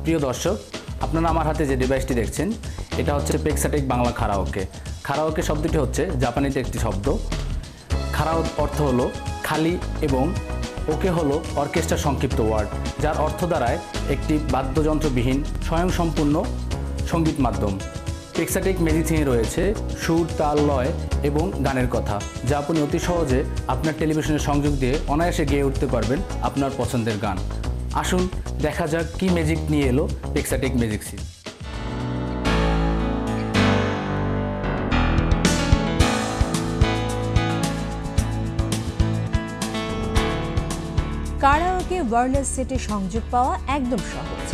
প্রিয় দর্শক, আপনারা আমার হাতে যে ডিভাইসটি দেখছেন এটা হচ্ছে পেক্সাটেক বাংলা কারাওকে। কারাওকে শব্দটি হচ্ছে জাপানিতে একটি শব্দ। কারাও অর্থ হলো খালি এবং ওকে হলো অর্কেস্ট্রার সংক্ষিপ্ত ওয়ার্ড, যার অর্থ দাঁড়ায় একটি বাদ্যযন্ত্রবিহীন স্বয়ংসম্পূর্ণ সঙ্গীত মাধ্যম। পেক্সাটেক ম্যাজিক রয়েছে সুর, তাল, লয় এবং গানের কথা, যা আপনি অতি সহজে আপনার টেলিভিশনের সংযোগ দিয়ে অনায়াসে গেয়ে উঠতে পারবেন আপনার পছন্দের গান। আসুন দেখা যাক কি ম্যাজিক নিয়ে এলো পেক্সাটেক ম্যাজিক সিন। কারাওকে ওয়্যারলেস সেটে সংযোগ পাওয়া একদম সহজ।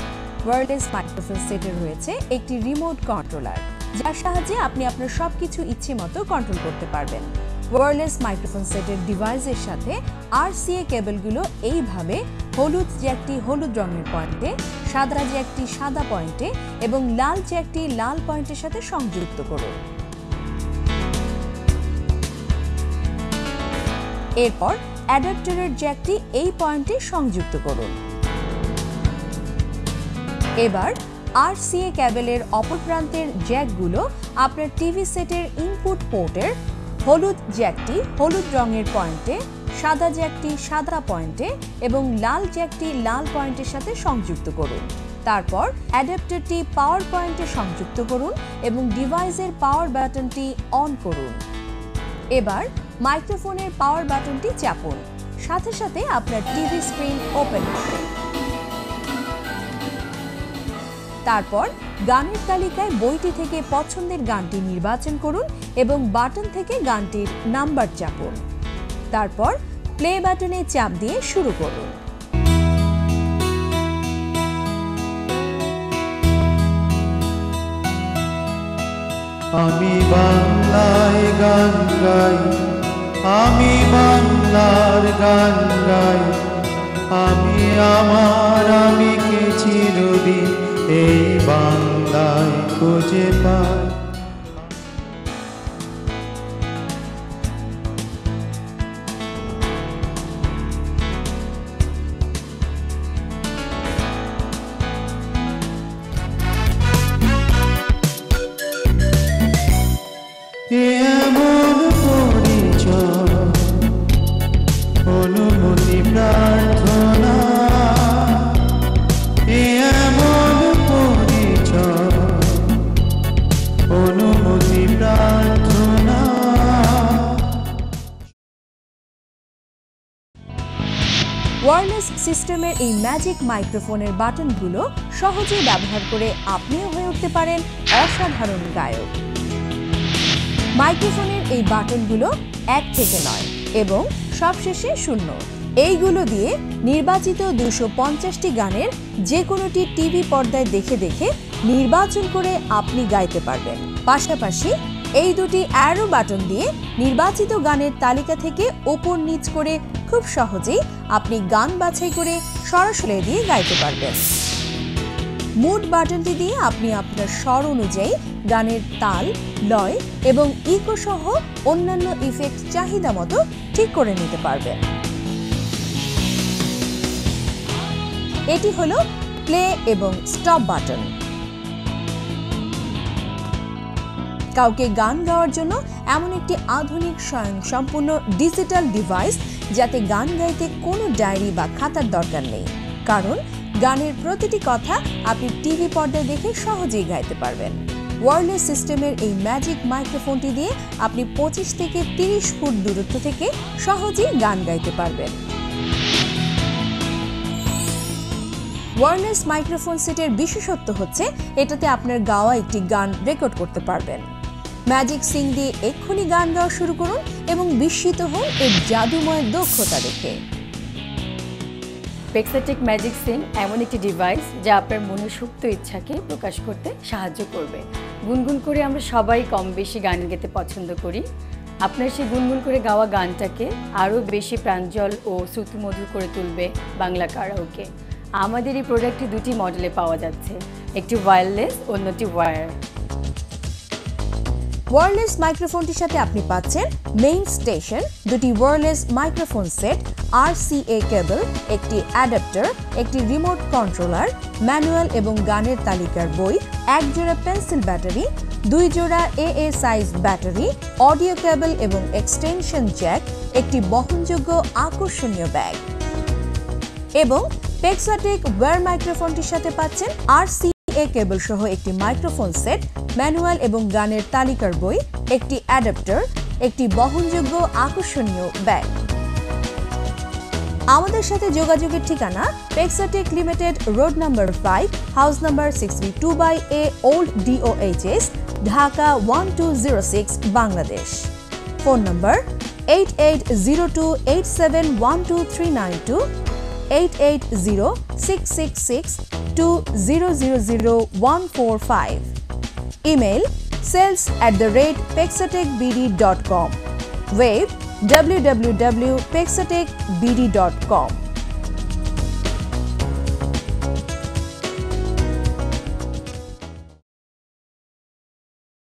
ওয়্যারলেস মাইক্রোফোন সেটে রয়েছে একটি রিমোট কন্ট্রোলার, যার সাহায্যে আপনি আপনার সবকিছু ইচ্ছে মতো কন্ট্রোল করতে পারবেন। ওয়্যারলেস মাইক্রোফোন সেটের ডিভাইসের সাথে RCA কেবলগুলো এইভাবে হলুদ জ্যাকটি হলুদ রঙের পয়েন্টে, সাদা জ্যাকটি সাদা পয়েন্টে এবং লাল জ্যাকটি লাল পয়েন্টের সাথে সংযুক্ত করুন। এরপর অ্যাডাপ্টারের জ্যাকটি এই পয়েন্টে সংযুক্ত করুন। এবার RCA কেবলের অপর প্রান্তের জ্যাকগুলো আপনার টিভি সেটের ইনপুট পোর্টের হলুদ জ্যাকটি হলুদ রঙের পয়েন্টে, সাদা জ্যাকটি সাদা পয়েন্টে এবং লাল জ্যাকটি লাল পয়েন্টের সাথে সংযুক্ত করুন। তারপর অ্যাডাপ্টারটি পাওয়ার পয়েন্টে সংযুক্ত করুন এবং ডিভাইসের পাওয়ার বাটনটি অন করুন। এবার মাইক্রোফোনের পাওয়ার বাটনটি চাপুন, সাথে সাথে আপনার টিভি স্ক্রিন ওপেন হবে। তারপর গানের তালিকায় বইটি থেকে পছন্দের গানটি নির্বাচন করুন এবং বাটন থেকে গানটির নাম্বার চাপুন। তারপর প্লে বাটনে চাপ দিয়ে শুরু করুন। আমি বাংলায় গান গাই, আমি বাংলার গান গাই, আমি আমার আমিকে চিরদিন এই বাংলায় খুঁজে পাই। এমন পরিচয় অনুমতি প্রার্থনা, এমন পরিচয় অনুমতি প্রার্থনা। ওয়্যারলেস সিস্টেমের এই ম্যাজিক মাইক্রোফোনের বাটনগুলো সহজেই ব্যবহার করে আপনিও হয়ে উঠতে পারেন অসাধারণ গায়ক। মাইক্রোফোনের এই বাটনগুলো 1 থেকে 9 এবং সবশেষে 0। এইগুলো দিয়ে নির্বাচিত 250টি গানের যে কোনোটি টিভি পর্দায় দেখে দেখে নির্বাচন করে আপনি গাইতে পারবেন। পাশাপাশি এই দুটি অ্যারো বাটন দিয়ে নির্বাচিত গানের তালিকা থেকে ওপর নিচ করে খুব সহজেই আপনি গান বাছাই করে সরাসরি দিয়ে গাইতে পারবেন। মুড বাটনটি দিয়ে আপনি আপনার স্বর অনুযায়ী গানের তাল, লয় এবং ইকো সহ অন্যান্য ইফেক্ট চাহিদা মতো ঠিক করে নিতে পারবেন। এটি হলো প্লে এবং স্টপ বাটন। কাউকে গান গাওয়ার জন্য এমন একটি আধুনিক স্বয়ংসম্পূর্ণ ডিজিটাল ডিভাইস যাতে গান গাইতে কোনো ডায়েরি বা খাতার দরকার নেই, কারণ গানের প্রতিটি কথা আপনি টিভি পর্দায় দেখে সহজেই গাইতে পারবেন। ওয়্যারলেস সিস্টেমের এই ম্যাজিক মাইক্রোফোনটি দিয়ে আপনি 25 থেকে 30 ফুট দূরত্ব থেকে সহজেই গান গাইতে পারবেন। ওয়্যারলেস মাইক্রোফোন সেটের বিশেষত্ব হচ্ছে এটাতে আপনার গাওয়া একটি গান রেকর্ড করতে পারবেন। ম্যাজিক সিং দিয়ে এক্ষুনি গান গাওয়া শুরু করুন এবং বিস্মিত হন এর জাদুময় দক্ষতা দেখে। পেক্সাটেক ম্যাজিক সিং এমন একটি ডিভাইস যা আপনার মনের সুপ্ত ইচ্ছাকে প্রকাশ করতে সাহায্য করবে। গুনগুন করে আমরা সবাই কম বেশি গান গেতে পছন্দ করি। আপনার সেই গুনগুন করে গাওয়া গানটাকে আরও বেশি প্রাঞ্জল ও শ্রুতিমধুর করে তুলবে বাংলা কারাওকে। আমাদের এই প্রোডাক্টটি দুটি মডেলে পাওয়া যাচ্ছে, একটি ওয়্যারলেস, অন্যটি ওয়্যার। ওয়্যারলেস মাইক্রোফোনটির সাথে আপনি পাচ্ছেন মেইন স্টেশন, দুটি ওয়্যারলেস মাইক্রোফোন সেট, RCA কেবল, একটি অ্যাডাপ্টার, একটি রিমোট কন্ট্রোলার, ম্যানুয়াল এবং গানের তালিকার বই, এক জোড়া পেন্সিল ব্যাটারি, 2 জোড়া AA সাইজ ব্যাটারি, অডিও কেবল এবং এক্সটেনশন জ্যাক, একটি বহনযোগ্য আকর্ষণীয় ব্যাগ এবং পেক্সাটেক ওয়্যার মাইক্রোফোনটির সাথে পাচ্ছেন RCA কেবল সহ একটি মাইক্রোফোন সেট, ম্যানুয়াল এবং গানের তালিকার বই, একটি অ্যাডাপ্টার, একটি বহনযোগ্য আকর্ষণীয় ব্যাগ। আমাদের সাথে যোগাযোগের ঠিকানা Pexatech limited, road number 5, house number 632/A, old DOHS, Dhaka 1206, Bangladesh. Phone number 8802871239, 88066620000145। Email sales@pexatechbd.com, web www.pexatechbd.com।